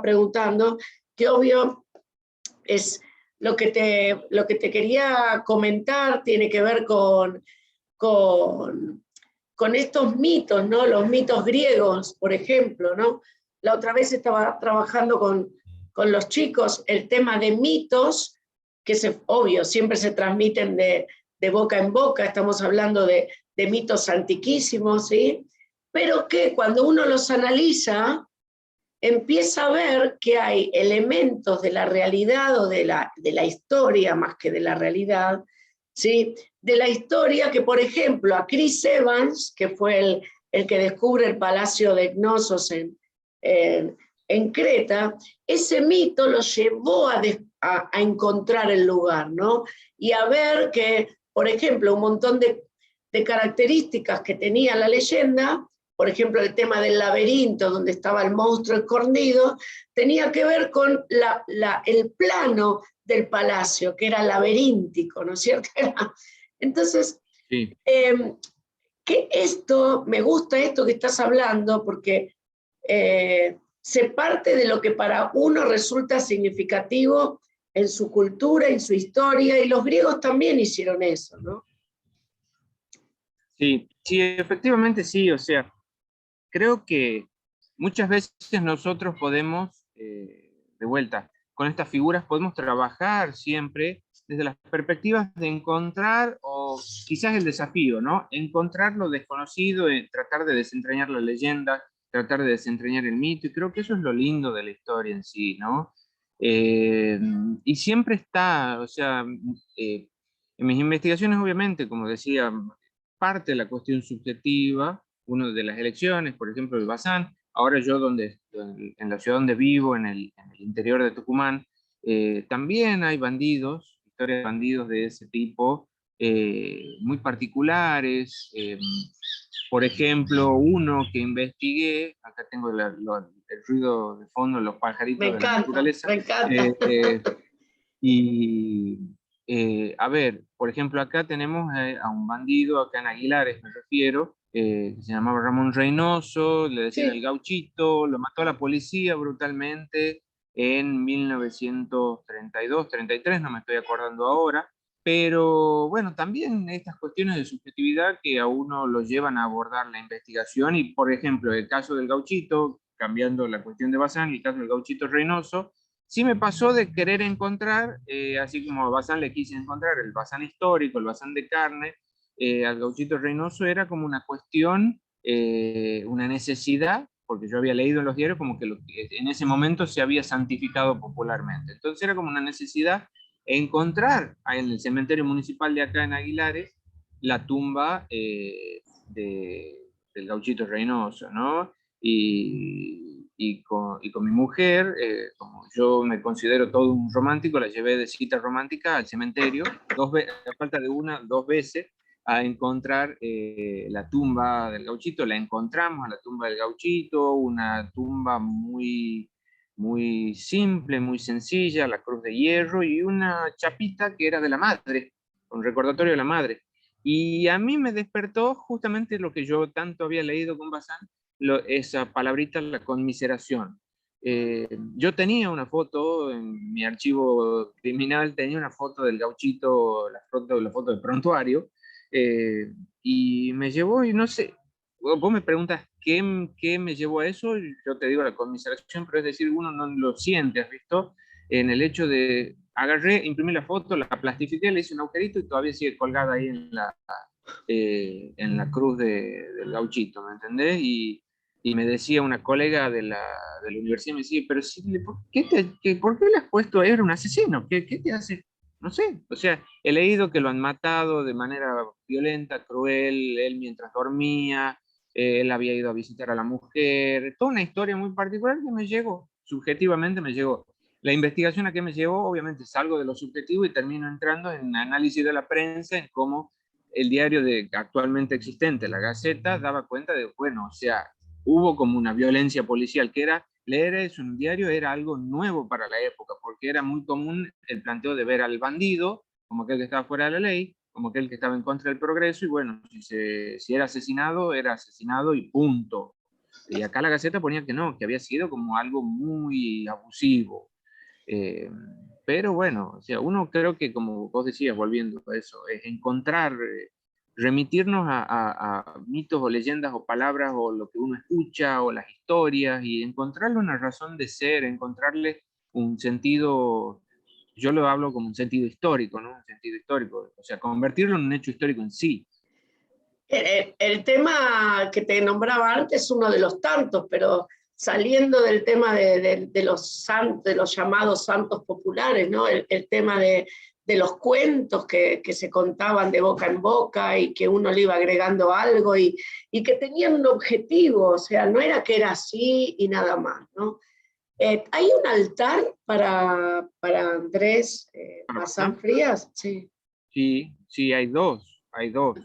preguntando, que obvio es lo que te quería comentar, tiene que ver con, con estos mitos, ¿no? Los mitos griegos, por ejemplo, ¿no? La otra vez estaba trabajando con los chicos el tema de mitos, que obvio, siempre se transmiten de boca en boca, estamos hablando de mitos antiquísimos, ¿sí? Pero que cuando uno los analiza, empieza a ver que hay elementos de la realidad o de la historia, más que de la realidad, ¿sí? De la historia que, por ejemplo, a Chris Evans, que fue el que descubre el palacio de Knossos en Creta, ese mito lo llevó a encontrar el lugar, ¿no? Y a ver que, por ejemplo, un montón de características que tenía la leyenda, por ejemplo, el tema del laberinto, donde estaba el monstruo escondido, tenía que ver con el plano del palacio, que era laberíntico, ¿no es cierto? Entonces, Sí. Me gusta esto que estás hablando, porque se parte de lo que para uno resulta significativo en su cultura, en su historia, y los griegos también hicieron eso, ¿no? Sí, sí, efectivamente sí, o sea, creo que muchas veces nosotros podemos, de vuelta, con estas figuras podemos trabajar siempre desde las perspectivas de encontrar, o quizás el desafío, ¿no? Encontrar lo desconocido, tratar de desentrañar la leyenda, tratar de desentrañar el mito, y creo que eso es lo lindo de la historia en sí, ¿no? Y siempre está, o sea, en mis investigaciones, obviamente, como decía, parte de la cuestión subjetiva, uno de las elecciones, por ejemplo, el Bazán. Ahora yo, en la ciudad donde vivo, en el interior de Tucumán, también hay bandidos, historias de bandidos de ese tipo, muy particulares. Por ejemplo, uno que investigué, acá tengo el ruido de fondo, los pajaritos de la naturaleza. Me encanta. Y a ver, por ejemplo, acá tenemos a un bandido, acá en Aguilares me refiero, que se llamaba Ramón Reynoso, le decían el Gauchito, lo mató la policía brutalmente en 1932, 33, no me estoy acordando ahora, pero bueno, también estas cuestiones de subjetividad que a uno lo llevan a abordar la investigación, y por ejemplo, el caso del Gauchito, cambiando la cuestión de Bazán, el caso del Gauchito Reynoso, sí me pasó de querer encontrar, así como a Bazán le quise encontrar el Bazán histórico, el Bazán de carne, al Gauchito Reynoso era como una cuestión, una necesidad, porque yo había leído en los diarios como que en ese momento se había santificado popularmente. Entonces era como una necesidad encontrar en el cementerio municipal de acá en Aguilares la tumba del Gauchito Reynoso, ¿no? Y con mi mujer, como yo me considero todo un romántico, la llevé de cita romántica al cementerio, a falta de una, dos veces, a encontrar la tumba del Gauchito. La encontramos a la tumba del Gauchito, una tumba muy, muy simple, muy sencilla, la cruz de hierro y una chapita que era de la madre, un recordatorio de la madre. Y a mí me despertó justamente lo que yo tanto había leído con Bazán, esa palabrita, la conmiseración. Yo tenía una foto en mi archivo criminal, tenía una foto del Gauchito, la foto del prontuario, y me llevó, y no sé, vos me preguntas qué me llevó a eso, yo te digo la conmiseración, pero es decir, uno no lo siente, ¿has visto? En el hecho de, agarré, imprimí la foto, la plastifiqué, le hice un agujerito y todavía sigue colgada ahí en la cruz del Gauchito, ¿me entendés? Y me decía una colega de la universidad, me decía, pero sí, ¿por qué le has puesto? Era un asesino, ¿qué te hace? No sé, o sea, he leído que lo han matado de manera violenta, cruel, él mientras dormía, él había ido a visitar a la mujer, toda una historia muy particular que me llegó, subjetivamente me llegó. La investigación a qué me llevó, obviamente salgo de lo subjetivo y termino entrando en análisis de la prensa, en cómo el diario actualmente existente, la Gaceta, daba cuenta de, bueno, o sea, hubo como una violencia policial, que era, leer eso en un diario era algo nuevo para la época, porque era muy común el planteo de ver al bandido como aquel que estaba fuera de la ley, como aquel que estaba en contra del progreso, y bueno, si era asesinado y punto. Y acá la Gaceta ponía que no, que había sido como algo muy abusivo. Pero bueno, o sea, uno creo que, como vos decías, volviendo a eso, es encontrar, remitirnos a mitos o leyendas o palabras o lo que uno escucha o las historias y encontrarle una razón de ser, encontrarle un sentido, yo lo hablo como un sentido histórico, ¿no? Un sentido histórico, o sea, convertirlo en un hecho histórico en sí. El tema que te nombraba antes es uno de los tantos, pero saliendo del tema de los santos, de los llamados santos populares, ¿no? El tema de los cuentos que se contaban de boca en boca y que uno le iba agregando algo y que tenían un objetivo, o sea, no era que era así y nada más, ¿no? ¿Hay un altar para Andrés Bazán Frías? Sí. Sí, sí, hay dos, hay dos.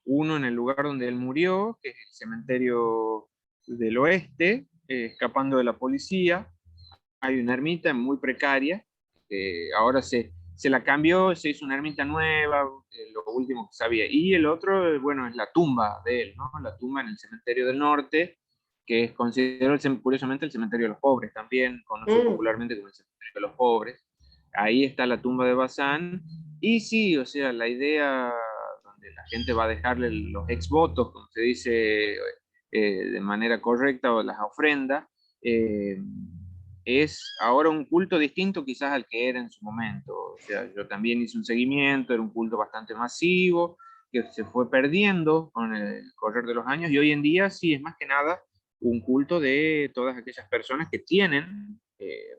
Uno en el lugar donde él murió, que es el cementerio del oeste, escapando de la policía. Hay una ermita muy precaria, ahora se la cambió, se hizo una ermita nueva, lo último que sabía. Y el otro, bueno, es la tumba de él, ¿no? La tumba en el cementerio del norte, que es considerado curiosamente el cementerio de los pobres, también conocido popularmente como el cementerio de los pobres. Ahí está la tumba de Bazán. Y sí, o sea, la idea donde la gente va a dejarle los exvotos, como se dice de manera correcta, o las ofrendas, es ahora un culto distinto quizás al que era en su momento. O sea, yo también hice un seguimiento, era un culto bastante masivo, que se fue perdiendo con el correr de los años, y hoy en día sí es más que nada un culto de todas aquellas personas que tienen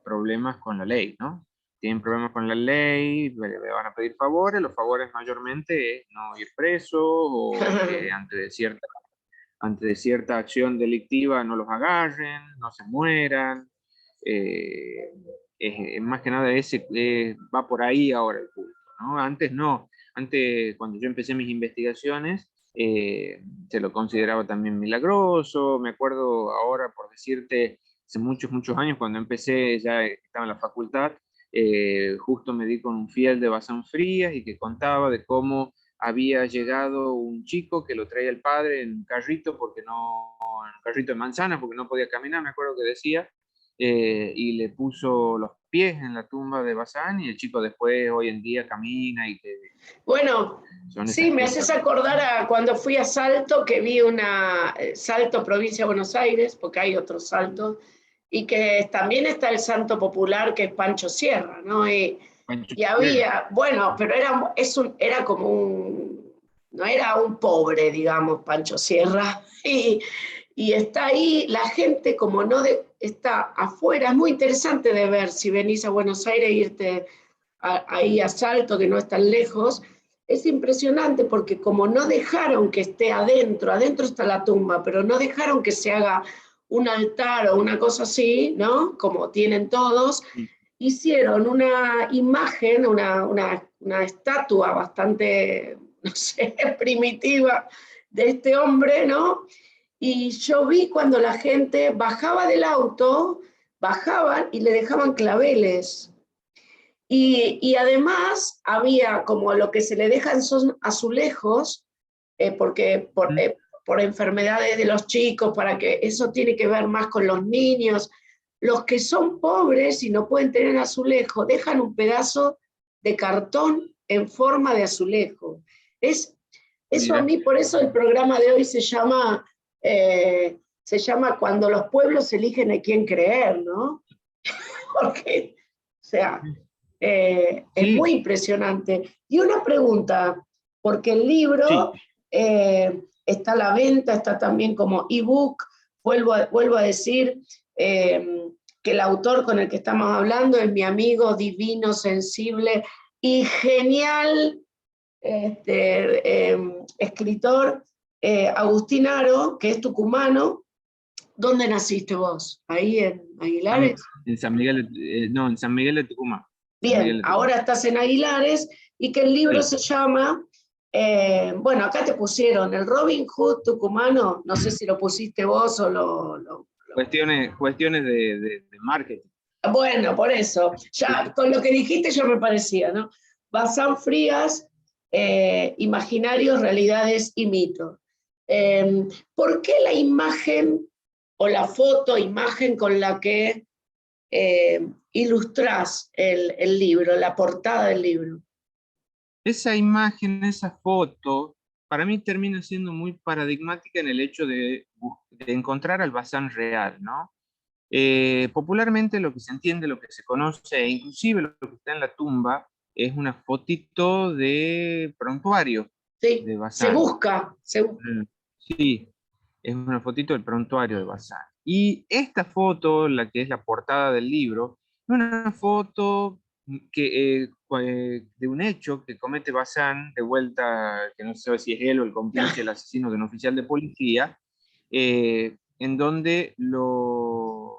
problemas con la ley, ¿no? Tienen problemas con la ley, le van a pedir favores, los favores mayormente es no ir preso o que antes de cierta acción delictiva no los agarren, no se mueran. Más que nada ese va por ahí ahora el culto, ¿no? Antes no, antes cuando yo empecé mis investigaciones se lo consideraba también milagroso. Me acuerdo ahora, por decirte, hace muchos, muchos años cuando empecé, ya estaba en la facultad, justo me di con un fiel de Bazán Frías y que contaba de cómo había llegado un chico que lo traía el padre en un carrito, en un carrito de manzanas porque no podía caminar, me acuerdo que decía, y le puso los pies en la tumba de Bazán y el chico después, hoy en día, camina y que... Bueno, sí, me haces acordar a cuando fui a Salto, que vi una Salto, provincia de Buenos Aires, porque hay otros saltos, y que también está el santo popular que es Pancho Sierra, ¿no? Y había, bueno, pero era como no era un pobre, digamos, Pancho Sierra, y está ahí, la gente como no está afuera, es muy interesante de ver si venís a Buenos Aires e irte ahí a Salto, que no es tan lejos, es impresionante porque como no dejaron que esté adentro está la tumba, pero no dejaron que se haga un altar o una cosa así, ¿no? Como tienen todos, hicieron una imagen, una estatua bastante, no sé, primitiva de este hombre, ¿no? Y yo vi cuando la gente bajaba del auto, bajaban y le dejaban claveles. Y además había como lo que se le dejan son azulejos, porque por enfermedades de los chicos, para que eso tiene que ver más con los niños. Los que son pobres y no pueden tener azulejo, dejan un pedazo de cartón en forma de azulejo. Eso a mí, por eso el programa de hoy se llama Cuando los pueblos eligen a quién creer, ¿no? Porque, o sea, es muy impresionante. Y una pregunta, porque el libro está a la venta, está también como ebook. Vuelvo a decir que el autor con el que estamos hablando es mi amigo divino, sensible y genial escritor Agustín Aro, que es tucumano. ¿Dónde naciste vos? ¿Ahí en Aguilares? En San Miguel, no, en San Miguel de Tucumán. Bien, ahora estás en Aguilares y que el libro se llama, bueno, acá te pusieron el Robin Hood tucumano, no sé si lo pusiste vos o lo... Cuestiones de marketing. Bueno, por eso, ya con lo que dijiste yo me parecía, ¿no? Bazán Frías, imaginarios, realidades y mitos. ¿Por qué la imagen o la foto, imagen con la que ilustrás el libro, la portada del libro? Esa imagen, esa foto, para mí termina siendo muy paradigmática en el hecho de encontrar al Bazán real, ¿no? Popularmente lo que se entiende, lo que se conoce, e inclusive lo que está en la tumba, es una fotito de prontuario Sí, de se Bazán. busca, se busca. Sí, es una fotito del prontuario de Bazán. Y esta foto, la que es la portada del libro, es una foto de un hecho que comete Bazán, de vuelta, que no se sabe si es él o el cómplice, el asesino de un oficial de policía, en donde lo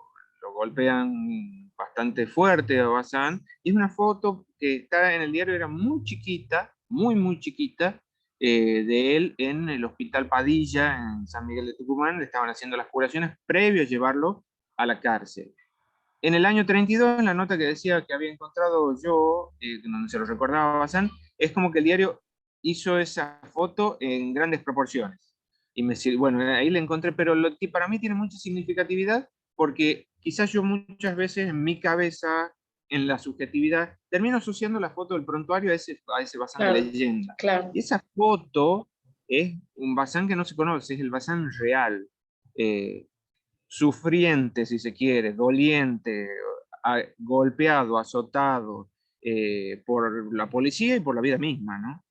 golpean bastante fuerte a Bazán. Y es una foto que está en el diario, era muy chiquita, muy, muy chiquita, de él en el Hospital Padilla, en San Miguel de Tucumán. Le estaban haciendo las curaciones previo a llevarlo a la cárcel. En el año 32, en la nota que decía que había encontrado yo, donde se lo recordaba a Bazán, es como que el diario hizo esa foto en grandes proporciones. Y bueno, ahí la encontré, pero lo que para mí tiene mucha significatividad, porque quizás yo muchas veces en mi cabeza, en la subjetividad, termino asociando la foto del prontuario a ese Bazán de Claro, leyenda. claro. Y esa foto es un Bazán que no se conoce, es el Bazán real. Eh, Sufriente, si se quiere, doliente, golpeado, azotado por la policía y por la vida misma, ¿no?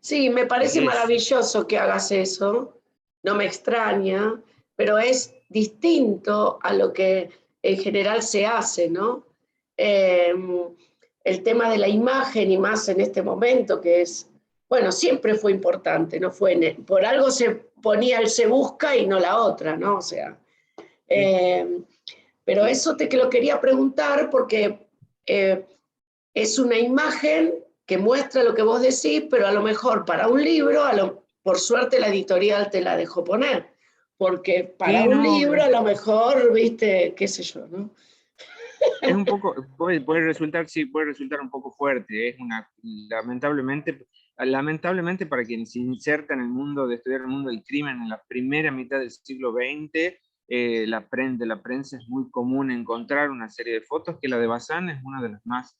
Sí, me parece Es eso. maravilloso que hagas eso, no me extraña, pero es distinto a lo que en general se hace, ¿no? Eh, el tema de la imagen y más en este momento que es, bueno, siempre fue importante, no fue, por algo se ponía el se busca y no la otra, ¿no? O sea, Sí. eh, pero eso te que lo quería preguntar porque eh, es una imagen que muestra lo que vos decís, pero a lo mejor para un libro, por suerte la editorial te la dejó poner, porque para Sí, un no, libro a lo mejor, viste, qué sé yo, ¿no? es un poco, puede resultar, sí, puede resultar un poco fuerte. Es lamentablemente para quien se inserta en el mundo de estudiar el mundo del crimen en la primera mitad del siglo XX, de la prensa es muy común encontrar una serie de fotos que la de Bazán es una de las más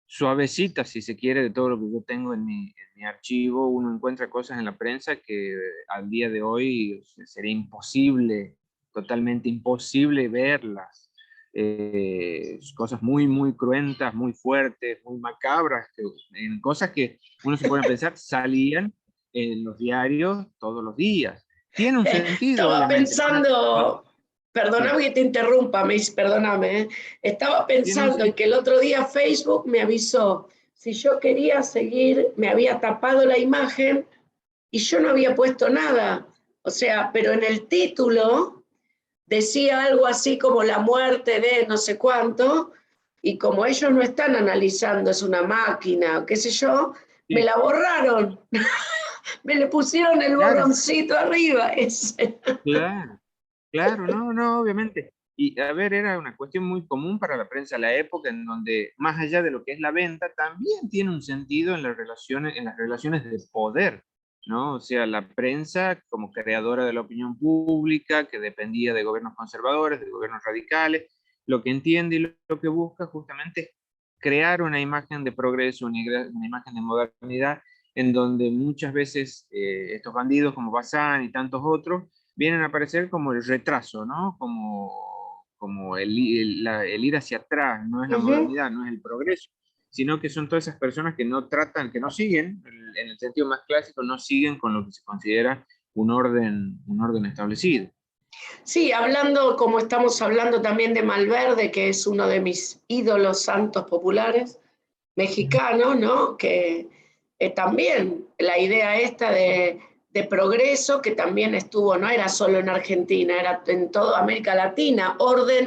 suavecita, si se quiere, de todo lo que yo tengo en mi archivo. Uno encuentra cosas en la prensa que al día de hoy sería imposible, totalmente imposible verlas. Cosas muy, muy cruentas, muy fuertes, muy macabras, en cosas que uno se pone a pensar salían en los diarios todos los días. Tiene un sentido, Estaba obviamente. pensando, Sí, perdóname que te interrumpa, perdóname, ¿eh? Estaba tiene un pensando en sentido. que el otro día Facebook me avisó si yo quería seguir, me había tapado la imagen y yo no había puesto nada. O sea, pero en el título decía algo así como la muerte de no sé cuánto, y como ellos no están analizando, es una máquina, qué sé yo, me Sí, la borraron, me le pusieron el claro, borroncito arriba. Ese. claro. Claro, no, no, obviamente. Y a ver, era una cuestión muy común para la prensa de la época, en donde más allá de lo que es la venta, también tiene un sentido en las relaciones de poder, ¿no? O sea, la prensa como creadora de la opinión pública, que dependía de gobiernos conservadores, de gobiernos radicales, lo que entiende y lo que busca justamente es crear una imagen de progreso, una imagen de modernidad, en donde muchas veces estos bandidos como Bazán y tantos otros vienen a aparecer como el retraso, ¿no? Como el ir hacia atrás, no es la Uh-huh. modernidad, no es el progreso, sino que son todas esas personas que no tratan, que no siguen, en el sentido más clásico, no siguen con lo que se considera un orden establecido. Sí, hablando, como estamos hablando también de Malverde, que es uno de mis ídolos santos populares mexicanos, ¿no? Que también la idea esta de progreso, que también estuvo, no era solo en Argentina, era en toda América Latina, Toda América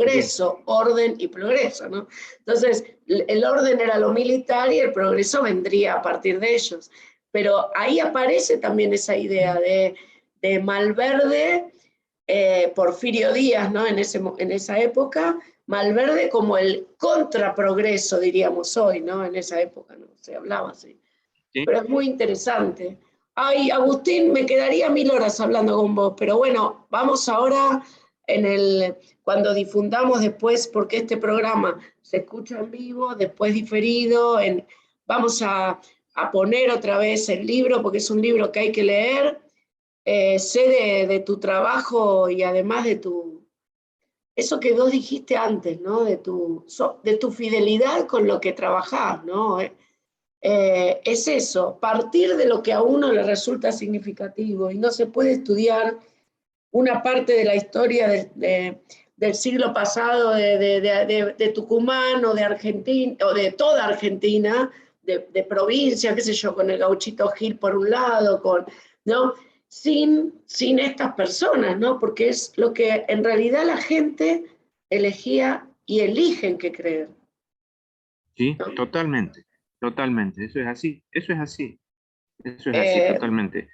Latina. orden y progreso, ¿no? Entonces, el orden era lo militar y el progreso vendría a partir de ellos. Pero ahí aparece también esa idea de Malverde, Porfirio Díaz, ¿no? En esa época, Malverde como el contraprogreso, diríamos hoy, ¿no? En esa época, ¿no? Se hablaba así. ¿Sí? Pero es muy interesante. Ay, Agustín, me quedaría 1000 horas hablando con vos, pero bueno, vamos ahora cuando difundamos después, porque este programa se escucha en vivo, después diferido, vamos a poner otra vez el libro, porque es un libro que hay que leer. Sé de tu trabajo y además eso que vos dijiste antes, ¿no? De tu fidelidad con lo que trabajás, ¿no? Es eso, partir de lo que a uno le resulta significativo, y no se puede estudiar una parte de la historia del siglo pasado de Tucumán o de Argentina, o de toda Argentina, de provincia, qué sé yo, con el Gauchito Gil por un lado, ¿no? Sin estas personas, ¿no? Porque es lo que en realidad la gente elegía y eligen que creer, Sí, ¿no? totalmente, totalmente, eso es así, eso es así, eso es así, Eh, totalmente.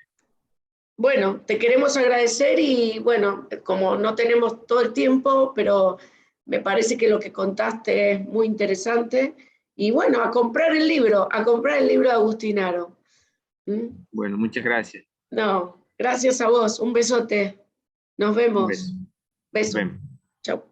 Bueno, te queremos agradecer y bueno, como no tenemos todo el tiempo, pero me parece que lo que contaste es muy interesante. Y bueno, a comprar el libro de Agustinaro. ¿Mm? Bueno, muchas gracias. No, gracias a vos, un besote. Nos Un beso. vemos. Nos Beso. vemos. Chau.